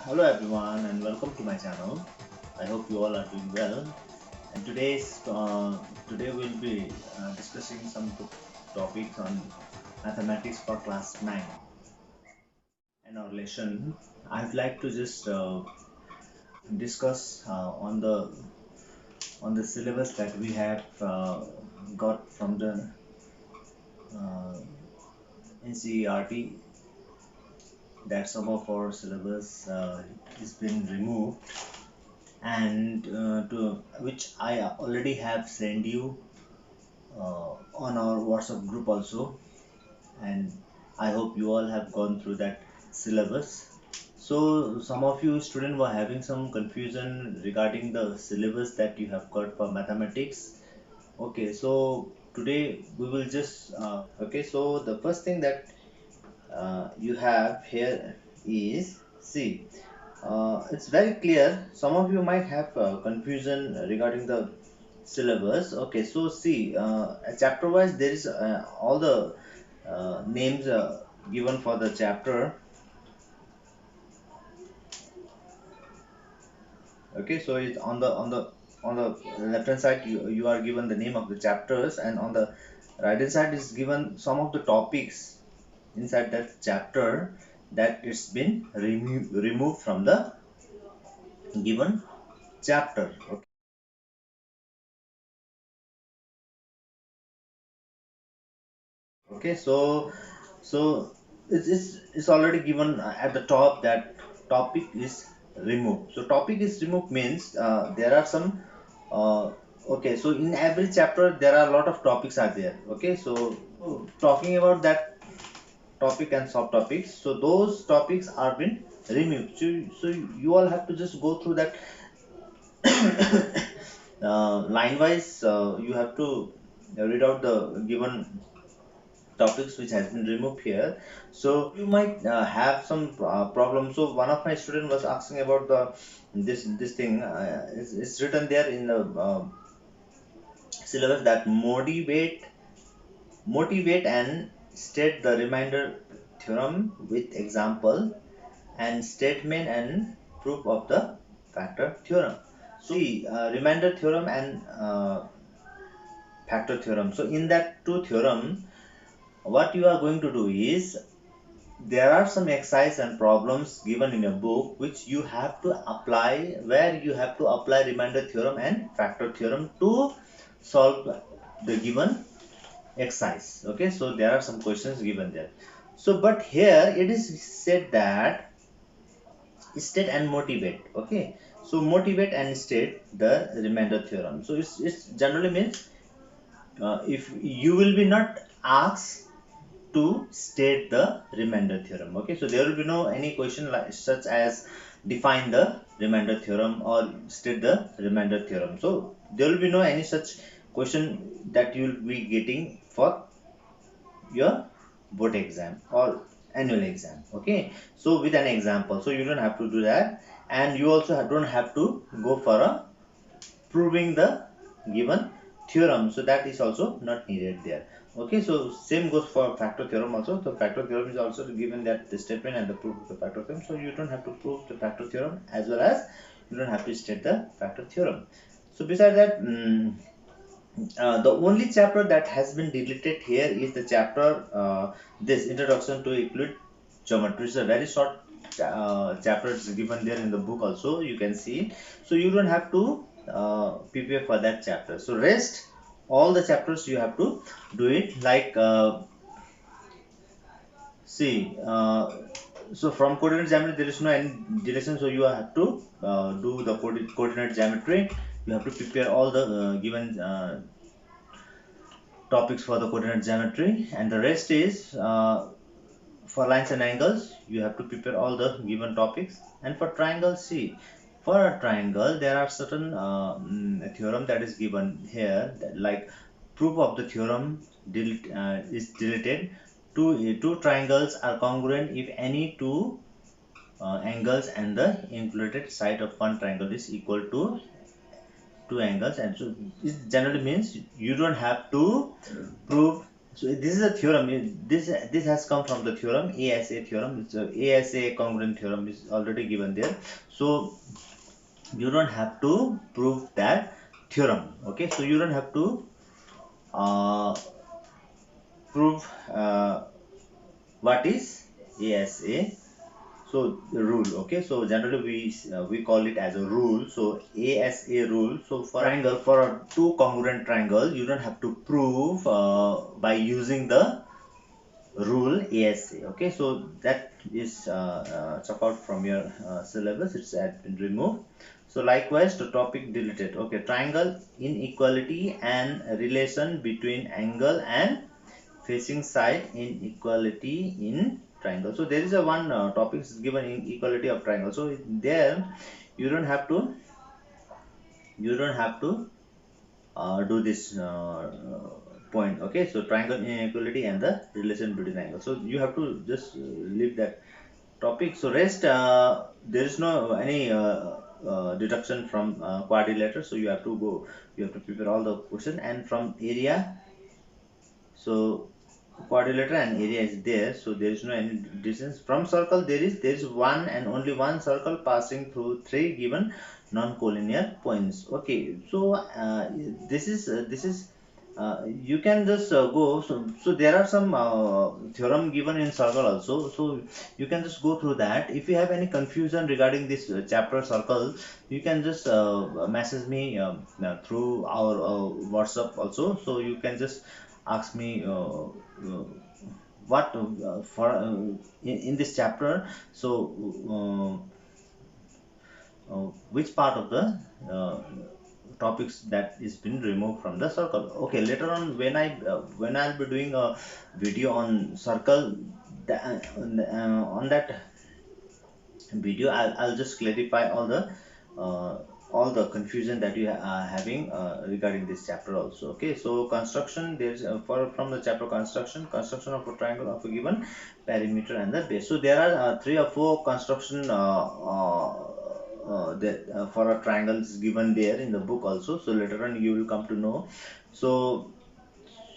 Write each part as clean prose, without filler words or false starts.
Hello everyone and welcome to my channel. I hope you all are doing well. And today we'll be discussing some topics on mathematics for class 9. In our lesson, I'd like to just discuss on the syllabus that we have got from the uh, NCERT, that some of our syllabus is been removed, and to which I already have sent you on our WhatsApp group also, and I hope you all have gone through that syllabus. So some of you students were having some confusion regarding the syllabus that you have got for mathematics. Okay, so today we will just okay. So the first thing that you have here is, see, it's very clear. Some of you might have confusion regarding the syllabus. Okay, so see, chapter wise there is all the names given for the chapter. Okay, so it's on the left hand side, you are given the name of the chapters, and on the right hand side is given some of the topics inside that chapter that it's been removed from the given chapter. Okay. Okay, so it's already given at the top that topic is removed. So topic is removed means there are some okay, so in every chapter there are a lot of topics are there. Okay, so talking about that topic and subtopics, so those topics are been removed. So you all have to just go through that line wise. You have to read out the given topics which has been removed here. So you might have some problems. So one of my student was asking about the this thing. It's written there in the syllabus that motivate and state the remainder theorem with example and statement and proof of the factor theorem. So the remainder theorem and factor theorem. So in that two theorem, what you are going to do is, there are some exercise and problems given in a book which you have to apply, where you have to apply remainder theorem and factor theorem to solve the given exercise. Okay, so there are some questions given there. So but here it is said that state and motivate. Okay, so motivate and state the remainder theorem. So it's generally means if you will be not asked to state the remainder theorem. Okay, so there will be no any question like such as define the remainder theorem or state the remainder theorem. So there will be no any such question that you will be getting for your board exam or annual exam. Okay, so with an example, so you don't have to do that, and you also don't have to go for a proving the given theorem, so that is also not needed there. Okay, so same goes for factor theorem also. The factor theorem is also given that the statement and the proof of the factor theorem, so you don't have to prove the factor theorem as well as you don't have to state the factor theorem. So besides that, the only chapter that has been deleted here is the chapter this introduction to Euclid geometry. It's a very short chapter. It's given there in the book also, you can see. So you don't have to prepare for that chapter. So rest all the chapters you have to do it, like see, so from coordinate geometry there is no any direction, so you have to do the coordinate geometry. You have to prepare all the given topics for the coordinate geometry, and the rest is for lines and angles. You have to prepare all the given topics. And for triangle, see, for a triangle there are certain theorem that is given here, that, like proof of the theorem is deleted. Two triangles are congruent if any two angles and the included side of one triangle is equal to two angles. And so it generally means you don't have to prove So this is a theorem. This has come from the theorem, ASA theorem. It's a ASA congruent theorem is already given there. So you don't have to prove that theorem. Okay, so you don't have to uh, prove what is ASA. So the rule. Okay, so generally we call it as a rule. So ASA rule. So for triangle, for a two congruent triangle, you don't have to prove by using the rule ASA. Okay, so that is chuck out from your syllabus. It's been removed. So likewise, the topic deleted. Okay, triangle inequality and relation between angle and facing side inequality in triangle. So there is a one topic is given in equality of triangle. So there you don't have to do this point. Okay, so triangle inequality and the relation between angles. So you have to just leave that topic. So rest there is no any deduction from quadrilateral. So you have to prepare all the question, and from area. So quadrilateral and area is there, so there is no any distance. From circle there is one and only one circle passing through three given non-collinear points. Okay, so this is you can just go. So there are some theorem given in circle also, so you can just go through that. If you have any confusion regarding this chapter circle, you can just message me through our WhatsApp also. So you can just ask me what for in this chapter. So which part of the topics that is been removed from the circle. Okay, later on when I'll be doing a video on circle, on that video I'll just clarify all the confusion that you are having regarding this chapter also. Okay, so construction, there's for from the chapter construction of a triangle of a given perimeter and the base. So there are three or four construction that for a triangle is given there in the book also. So later on you will come to know. So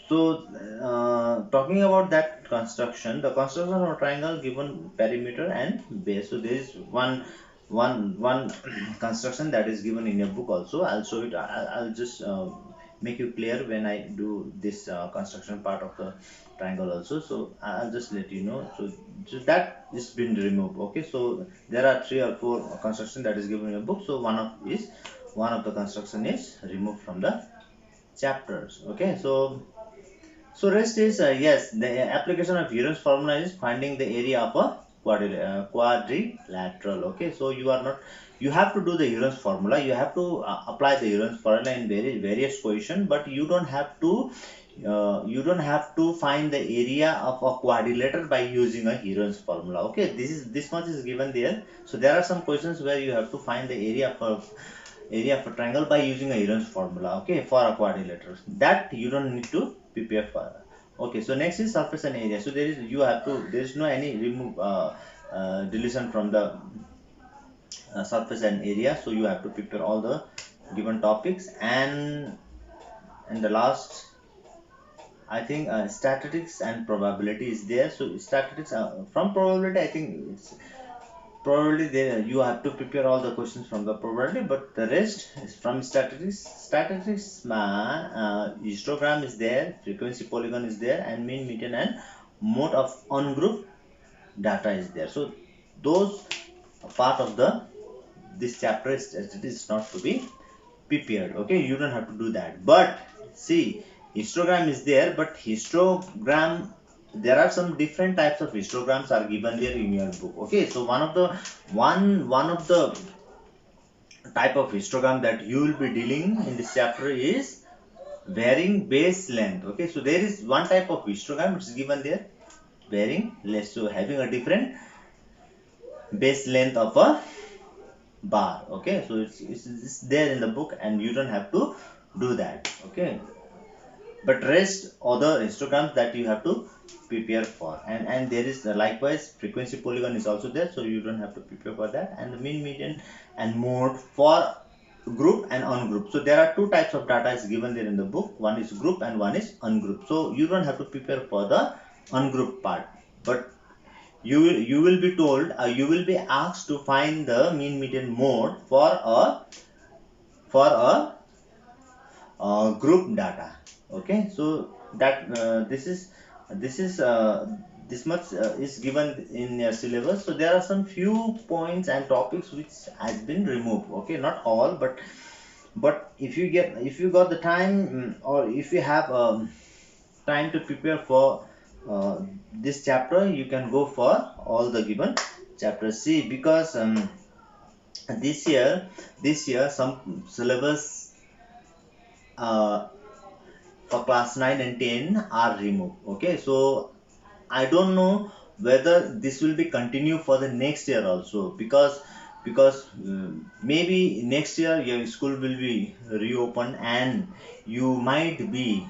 talking about that construction, the construction of a triangle given perimeter and base. So there is one construction that is given in your book also. I'll show it. I'll just make you clear when I do this construction part of the triangle also. So I'll just let you know. So that is been removed. Okay, so there are three or four construction that is given in your book. So one of the construction is removed from the chapters. Okay, so rest is yes, the application of Euron's formula is finding the area of a quadrilateral. Okay, so you have to do the Euron's formula. You have to apply the Euron's formula in various position, but you don't have to find the area of a quadrilateral by using a Euron's formula. Okay, this much is given there. So there are some questions where you have to find the area of a triangle by using a Euron's formula. Okay, for a quadrilateral, that you don't need to prepare for. Okay, so next is surface and area. So there is no any remove deletion from the surface and area. So you have to prepare all the given topics, and the last I think statistics and probability is there. So statistics from probability, I think it's probably there you have to prepare all the questions from the probability, but the rest is from statistics histogram is there, frequency polygon is there, and mean, median, and mode of on-group data is there. So those part of the this chapter is not to be prepared. Okay, you don't have to do that, but see, histogram is there, but histogram, there are some different types of histograms are given there in your book. Okay, so one of the type of histogram that you will be dealing in this chapter is varying base length. Okay, so there is one type of histogram which is given there, varying less, so having a different base length of a bar. Okay, so it's there in the book and you don't have to do that. Okay, but rest other histograms that you have to prepare for, and there is likewise frequency polygon is also there, so you don't have to prepare for that, and the mean, median, and mode for group and ungroup. So there are two types of data is given there in the book. One is group and one is ungroup. So you don't have to prepare for the ungroup part, but you will be told, you will be asked to find the mean median mode for a group data. Okay, so that this much is given in your syllabus. So there are some few points and topics which has been removed. Okay, not all, but if you got the time, or if you have time to prepare for this chapter, you can go for all the given chapters. See, because this year some syllabus uh, for class 9 and 10 are removed. Okay, so I don't know whether this will be continue for the next year also, because maybe next year your school will be reopened and you might be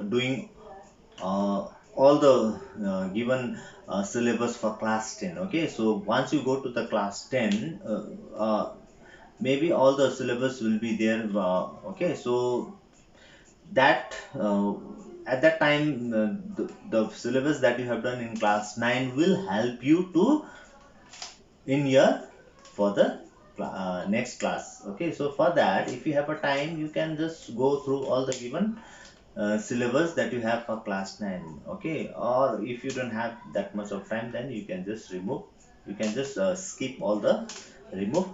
doing all the given syllabus for class 10. Okay, so once you go to the class 10, maybe all the syllabus will be there. Okay, so that at that time, the syllabus that you have done in class 9 will help you to in your for the next class. Okay, so for that, if you have a time, you can just go through all the given syllabus that you have for class 9. Okay, or if you don't have that much of time, then you can just skip all the remove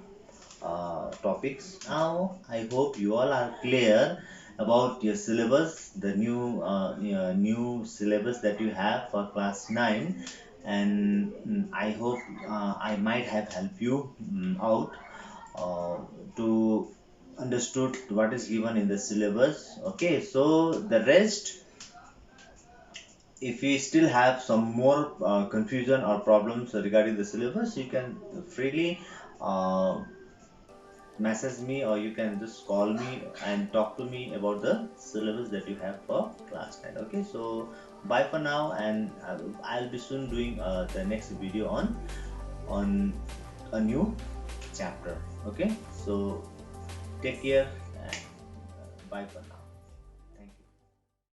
topics. Now I hope you all are clear about your syllabus, the new syllabus that you have for class 9, and I hope I might have helped you out to understood what is given in the syllabus. Okay, so the rest, if you still have some more confusion or problems regarding the syllabus, you can freely uh, message me, or you can just call me and talk to me about the syllabus that you have for class 9. Okay, so bye for now, and I'll be soon doing the next video on a new chapter. Okay, so take care, and bye for now.